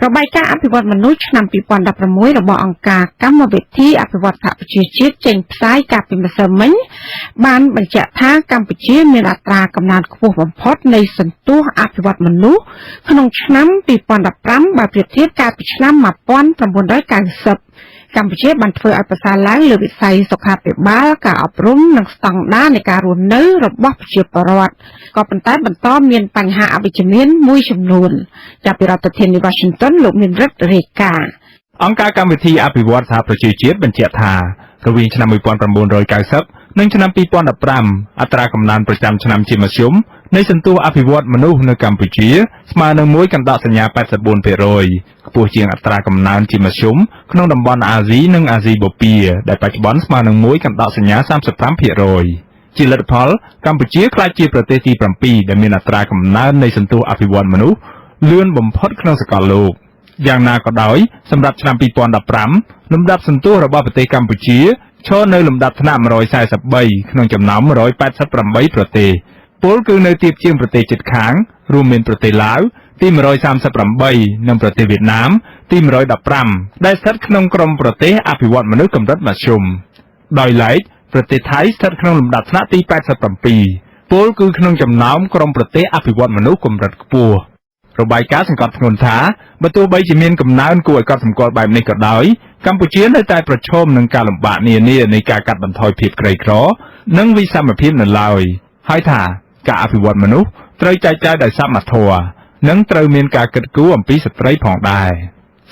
របាយការណ៍អភិវឌ្ឍមនុស្សឆ្នាំ2016របស់អង្គការកម្មវិធីអភិវឌ្ឍសហប្រជាជាតិចេញផ្សាយកាលពីម្សិលមិញបានបញ្ជាក់ថាកម្ពុជាមានអត្រាកំណើនខ្ពស់បំផុតនៃសន្ទុះអភិវឌ្ឍមនុស្សក្នុងឆ្នាំ2015បើប្រៀបធៀបកាលពីឆ្នាំ1990កម្ពុជាបានធ្វើឲ្យប្រសើរឡើងលើវិស័យសុខាភិបាលការអប់រំនិងស្តង់ដារនៃការរស់នៅរបស់ប្រជាពលរដ្ឋក៏ប៉ុន្តែបន្តមានបញ្ហាអវិជ្ជមានមួយចំនួនចាប់ពីរដ្ឋធានី Washington លោកមានរិទ្ធរាយការណ៍អង្គការកម្មវិធីអភិវឌ្ឍសហប្រជាជាតិបញ្ជាក់ថារវាងឆ្នាំ1990និងឆ្នាំ2015អត្រាកំណើនប្រចាំឆ្នាំជាមធ្យមនៃសន្ទុះអភិវឌ្ឍមនុស្សនៅកម្ពុជាស្មើនឹង1កណ្ដោសញ្ញា 84% ខ្ពស់ជាងអត្រាកំណើនជាមធ្យមក្នុងតំបន់អាស៊ីនិងអាស៊ីបូព៌ាដែលបច្ចុប្បន្នស្មើនឹង1កណ្ដោសញ្ញា 35% ជាលទ្ធផលកម្ពុជាក្លាយជាប្រទេសទី7ដែលមានអត្រាកំណើននៃសន្ទុះអភិវឌ្ឍមនុស្សលឿនបំផុតក្នុងសកលលោកយ៉ាងណាក៏ដោយសម្រាប់ឆ្នាំ2015លំដាប់សន្ទុះរបស់ប្រទេសកម្ពុជាឈរនៅលំដាប់ថ្នាក់143ក្នុងចំណោម188ប្រទេសពលគឺនៅទាបជាងប្រទេសជិតខាងរួមមានប្រទេសឡាវទី138និងប្រទេសវៀតណាមទី115ដែលស្ថិតក្នុងក្រុមប្រទេសអភិវឌ្ឍមនុស្សកម្រិតមធ្យមដោយឡែកប្រទេសថៃស្ថិតក្នុងលំដាប់ថ្នាក់ទី87ពលគឺក្នុងចំណោមក្រុមប្រទេសអភិវឌ្ឍមនុស្សកម្រិតខ្ពស់របាយការណ៍សង្កត់ធ្ងន់ថាបើទោះបីជាមានកំណើនគួរឲ្យកត់សម្គាល់បែបនេះក៏ដោយកម្ពុជានៅតែប្រឈមនឹងការលំបាកនានានៃការកាត់បន្ថយភាពក្រីក្រនិងវិសមភាពនៅឡើយហើយថាការអភិវឌ្ឍមនុស្សត្រូវចែកចាយដោយសមធម៌និងត្រូវមានការគិតគូរអំពីស្ត្រីផងដែរ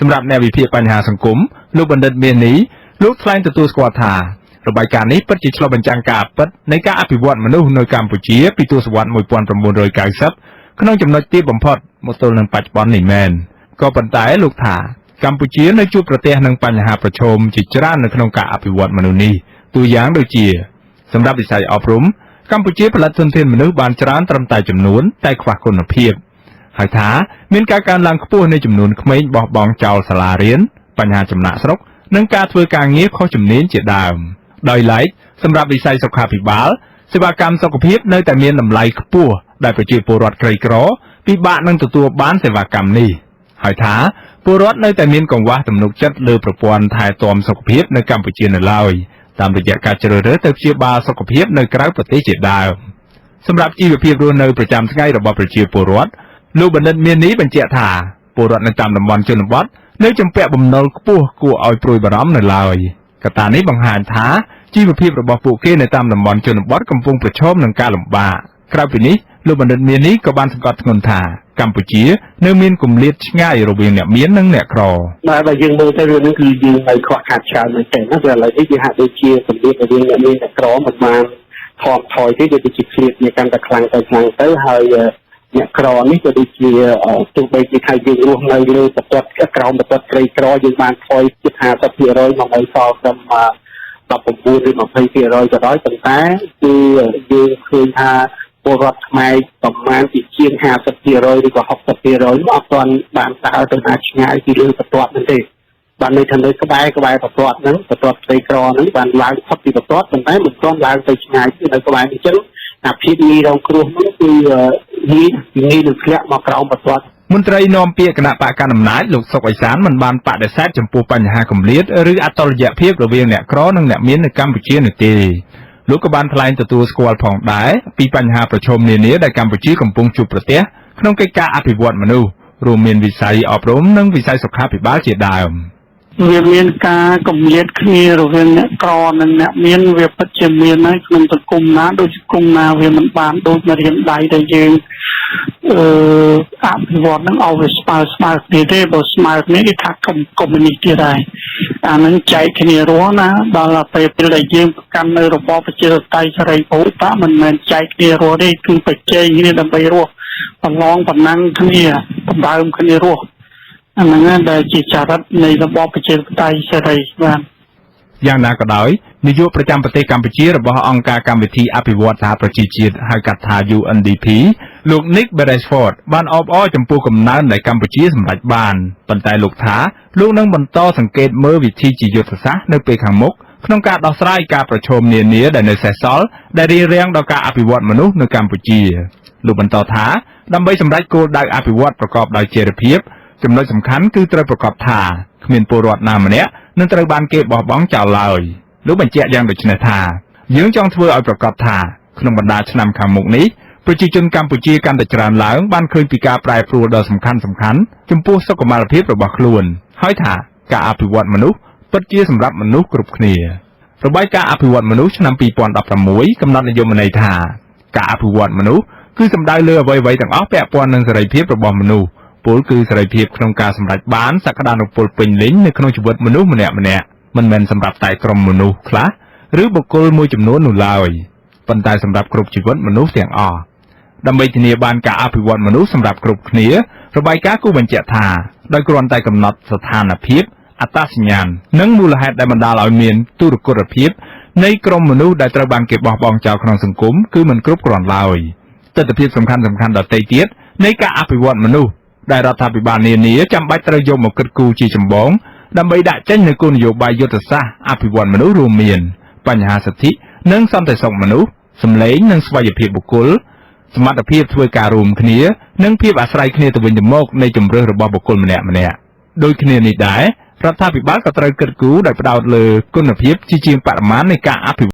សម្រាប់អ្នកវិភាគបញ្ហាសង្គមលោកបណ្ឌិតមាសនេះលោកថ្លែងទទួលស្គាល់ថារបាយការណ៍នេះពិតជាឆ្លុះបញ្ចាំងការពិតនៃការអភិវឌ្ឍមនុស្សនៅកម្ពុជាពីទសវត្សរ៍1990ក្នុងចំណុចទាបបំផុតមកទល់នឹងបច្ចុប្បន្ននេះមែនក៏ប៉ុន្តែលោកថាកម្ពុជានៅជួបប្រទះនឹងបញ្ហាប្រឈមជាច្រើននៅក្នុងការអភិវឌ្ឍមនុស្សនេះទូយ៉ាងដូចជាសម្រាប់វិស័យអប់រំកម្ពុជាផលិតធនធានមនុស្សបានច្រើនត្រឹមតែចំនួនតែខ្វះគុណភាពហើយថាមានការកើនឡើងខ្ពស់នៃចំនួនក្មេងបោះបង់ចោលសាលារៀនបញ្ហាចំណាក់ស្រុកនិងការធ្វើការងារខុសជំនាញជាដើមដោយឡែកសម្រាប់វិស័យសុខាភិបាលសេវាកម្មសុខភាពនៅតែមានតម្លៃខ្ពស់ដែលប្រជាពលរដ្ឋក្រីក្រពិបាកនឹងទទួលបានសេវាកម្មនេះហើយថាពលរដ្ឋនៅតែមានកង្វះទំនុកចិត្តលើប្រព័ន្ធថែទាំសុខភាពនៅកម្ពុជានៅឡើយតាមរយៈការជ្រើសរើសទៅព្យាបាលសុខភាពនៅក្រៅប្រទេសជាដើមសម្រាប់ជីវភាពរស់នៅប្រចាំថ្ងៃរបស់ប្រជាពលរដ្ឋលោកបណ្ឌិតមាននេះបញ្ជាក់ថាពលរដ្ឋនៅតាមតំបន់ជនបទនៅជំពាក់បំណុលខ្ពស់គួរឲ្យព្រួយបារម្ភនៅឡើយកត្តានេះបង្ហាញថាជីវភាពរបស់ពួកគេនៅតាមតំបន់ជនបទកំពុងប្រឈមនឹងការលំបាកក្រៅពីនេះលោកបណ្ឌិតមាននេះក៏បានសង្កត់ធ្ងន់ថាកម្ពុជានៅមានគម្លាតឆ្ងាយរវាងអ្នកមាននិងអ្នកក្របាទបើយើងមើលទៅរឿងនេះគឺយើងនៅខ្វះខាតច្រើនមែនទែនណាព្រោះឥឡូវនេះវាហាក់ដូចជាគម្លាតរវាងអ្នកមានអ្នកក្រមិនបានថមថយទេវាដូចជាឃ្លាតគ្នាកាន់តែខ្លាំងទៅហើយអ្នកក្រនេះក៏ដូចជាទោះបីជាថាយើងរស់នៅលើប្រព័ន្ធក្រោមប្រព័ន្ធក្រីក្រយើងបានថយជិត 50% មកឲ្យសល់ត្រឹម19 ឬ 20% ក៏ដោយប៉ុន្តែគឺយើងឃើញថាពលរដ្ឋខ្មែរប្រមាណជាង 50% ឬក៏ 60% អត់ទាន់បានដើរទៅណាឆ្ងាយពីលើប្រព័ន្ធនោះទេបាននៅខាងលើក្បែរប្រព័ន្ធហ្នឹងប្រព័ន្ធផ្ទៃក្រហ្នឹងបានឡើងផុតពីប្រព័ន្ធប៉ុន្តែមិនទាន់ឡើងទៅឆ្ងាយពីនៅក្បែរអញ្ចឹងអាភាពងាយរងគ្រោះនោះគឺងាយនឹងធ្លាក់មកក្រោមប្រព័ន្ធមន្ត្រីនាំពាក្យគណៈបកកណ្ដាលអំណាចលោកសុកអេសានមិនបានបដិសេធចំពោះបញ្ហាគម្លាតឬអតុល្យភាពរវាងអ្នកក្រនិងអ្នកមាននៅកម្ពុជានោះទេលោកក៏បានថ្លែងទទួលស្គាល់ផងដែរពីបញ្ហាប្រឈមនានាដែលកម្ពុជាកំពុងជួបប្រទះក្នុងកិច្ចការអភិវឌ្ឍមនុស្សរួមមានវិស័យអប់រំនិងវិស័យសុខាភិបាលជាដើមវាមានការគម្លាតគ្នារវាងអ្នកក្រនិងអ្នកមានវាពិតជាមានហើយក្នុងសង្គមណាដូចសង្គមណាវាមិនបានដូចនៅរៀនដៃដែលយើងអភិវឌ្ឍនឹងឲ្យវាស្មើគ្នាទេបើស្មើគ្នាគេថាកុម្មុយនីសទៀតដែរអានឹងចែកគ្នារស់ណាដល់ពេលដែលយើងប្រកាន់នៅរបបប្រជាធិបតេយ្យសេរីភូតាមិនមែនចែកគ្នារស់ទេគឺបច្ចេកគ្នាដើម្បីរស់ប្រឡងតំណែងគ្នាដណ្ដើមគ្នារស់អាហ្នឹងដែលជាចរិតនៃរបបប្រជាធិបតេយ្យសេរីបាទយ៉ាងណាក៏ដោយនាយកប្រចាំប្រទេសកម្ពុជារបស់អង្គការកម្មវិធីអភិវឌ្ឍសហប្រជាជាតិហៅកាត់ថា UNDP លោក Nick Beresford បានអបអរចំពោះកំណើនដែលកម្ពុជាសម្រេចបានប៉ុន្តែលោកថាលោកនឹងបន្តសង្កេតមើលវិធីជាយុទ្ធសាស្ត្រនៅពេលខាងមុខក្នុងការដោះស្រាយការប្រឈមនានាដែលនៅសេសសល់ដែលរារាំងដល់ការអភិវឌ្ឍមនុស្សនៅកម្ពុជាលោកបន្តថាដើម្បីសម្រេចគោលដៅអភិវឌ្ឍប្រកបដោយចីរភាព ចំណុចសំខាន់គឺត្រូវប្រកបថាគ្មានពលរដ្ឋណាម្នាក់នឹងត្រូវបានគេបោះបង់ចោលឡើយលោកបញ្ជាក់យ៉ាងដូចនេះថាយើងចង់ធ្វើឲ្យប្រកបថាក្នុងបណ្ដាឆ្នាំខាងមុខនេះប្រជាជនកម្ពុជាកាន់តែច្រើនឡើងបានឃើញពីការប្រែប្រួលដ៏សំខាន់ចំពោះសុខុមាលភាពរបស់ខ្លួនហើយថាការអភិវឌ្ឍមនុស្សពិតជាសម្រាប់មនុស្សគ្រប់គ្នារបាយការណ៍អភិវឌ្ឍមនុស្សឆ្នាំ 2016 កំណត់និយមន័យថាការអភិវឌ្ឍមនុស្សគឺសំដៅលើអ្វីៗទាំងអស់ពាក់ព័ន្ធនឹងសេរីភាពរបស់មនុស្សពលគឺសេរីភាពក្នុងការសម្រេចបានសក្តានុពលពេញលេញនៅក្នុងជីវិតមនុស្សម្នាក់ៗមិនមែនសម្រាប់តែក្រុមមនុស្សខ្លះឬបុគ្គលមួយចំនួននោះឡើយប៉ុន្តែសម្រាប់គ្រប់ជីវិតមនុស្សទាំងអស់ដើម្បីធានាបានការអភិវឌ្ឍមនុស្សសម្រាប់គ្រប់គ្នារបាយការណ៍គូបញ្ជាក់ថាដោយគ្រាន់តែកំណត់ស្ថានភាពអត្តសញ្ញាណនិងមូលហេតុដែលបណ្ដាលឲ្យមានទុរគតភាពនៃក្រុមមនុស្សដែលត្រូវបានគេបោះបង់ចោលក្នុងសង្គមគឺមិនគ្រប់គ្រាន់ឡើយទស្សនវិជ្ជាសំខាន់ដទៃទៀតនៃការអភិវឌ្ឍមនុស្សដែលរដ្ឋាភិបាលនានាចាំបាច់ត្រូវយកមកគិតគូរជាចម្បងដើម្បីដាក់ចេញនូវគោលនយោបាយយុទ្ធសាស្ត្រអភិវឌ្ឍមនុស្សរួមមានបញ្ហាសិទ្ធិនិងសន្តិសុខមនុស្សសម្លេងនិងស្វ័យភាពបុគ្គលសមត្ថភាពធ្វើការរួមគ្នានិងភាពអាស្រ័យគ្នាទៅវិញទៅមកនៃជំរឿសរបស់បុគ្គលម្នាក់ៗដូចគ្នានេះដែររដ្ឋាភិបាលក៏ត្រូវគិតគូរដោយផ្ដោតលើគុណភាពជាជាងបរិមាណនៃការអភិវឌ្ឍ